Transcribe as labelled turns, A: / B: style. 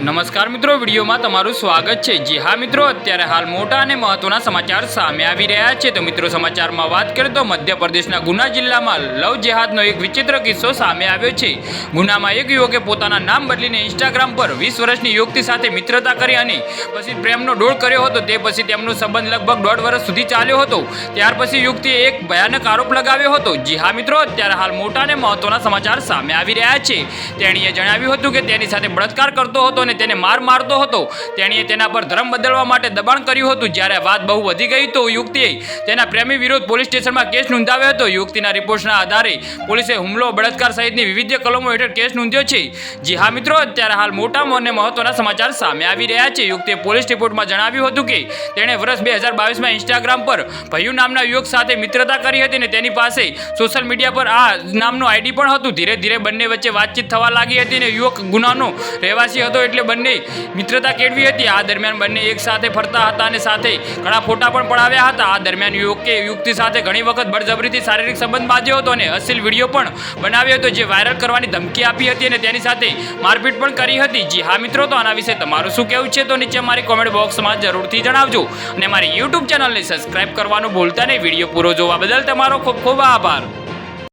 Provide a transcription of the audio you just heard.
A: નમસ્કાર મિત્રો, વિડીયોમાં તમારું સ્વાગત છે। જી હા મિત્રો, અત્યારે હાલ મોટા અને મહત્વના સમાચાર સામે આવી રહ્યા છે। તો મિત્રો, સમાચારમાં વાત કરીએ તો મધ્યપ્રદેશના ગુના જિલ્લામાં લવ જેહાદનો એક વિચિત્ર કિસ્સો સામે આવ્યો છે। ગુનામાં એક યુવકે પોતાના નામ બદલીને ઇન્સ્ટાગ્રામ પર 20 વર્ષની યુવતી સાથે મિત્રતા કરી અને પછી પ્રેમનો ડોળ કર્યો હતો। તે પછી તેમનો સંબંધ લગભગ 1.5 વર્ષ સુધી ચાલ્યો હતો। ત્યાર પછી યુવતીએ એક ભયાનક આરોપ લગાવ્યો હતો। જી હા મિત્રો, અત્યારે હાલ મોટા અને મહત્વના સમાચાર સામે આવી રહ્યા છે। તેણીએ જણાવ્યું હતું કે તેની સાથે બળાત્કાર કરતો હતો અને તેને માર મારતો હતો। તેણીએ તેના પર ધર્મ બદલવા માટે દબાણ કર્યું હતું। જ્યારે વાત બહુ વધી ગઈ તો યુવતીએ તેના પ્રેમી વિરુદ્ધ પોલીસ સ્ટેશનમાં કેસ નોંધાવ્યો હતો। યુવતીના રિપોર્ટના આધારે પોલીસે હુમલો, બળાત્કાર સહિતની વિવિધ કલમો હેઠળ કેસ નોંધ્યો છે। જી હા મિત્રો, અત્યારે હાલ મોટા અને મહત્વના સમાચાર સામે આવી રહ્યા છે। યુવતીએ પોલીસ રિપોર્ટમાં જણાવ્યું હતું કે તેણે વર્ષ 2022માં ઇન્સ્ટાગ્રામ પર ભયુ નામના યુવક સાથે મિત્રતા કરી હતી અને તેની પાસે સોશિયલ મીડિયા પર આ નામનું આઈડી પણ હતું। ધીરે ધીરે બંને વચ્ચે વાતચીત થવા લાગી હતી અને યુવક ગુનાનો રહેવાસી હતો એટલે બંને મિત્રતા કેળવી હતી। આ દરમિયાન બંને એક સાથે ફરતા હતા અને સાથે ઘણા ફોટા પણ પડાવ્યા હતા। આ દરમિયાન યુવકે યુવતી સાથે ઘણી વખત બળજબરીથી શારીરિક સંબંધ બાંધ્યો હતો અને અશ્લીલ વિડીયો પણ બનાવ્યો હતો, જે વાયરલ કરવાની ધમકી આપી હતી અને તેની સાથે મારપીટ પણ કરી હતી। જી હા મિત્રો, તો આના વિશે તમારું શું કહેવું છે તો નીચે મારી કોમેન્ટ બોક્સમાં જરૂરથી જણાવજો અને મારી યુટ્યુબ ચેનલને સબસ્ક્રાઇબ કરવાનું ભૂલતા નહીં। વિડીયો પૂરો જોવા બદલ તમારો ખૂબ ખૂબ આભાર।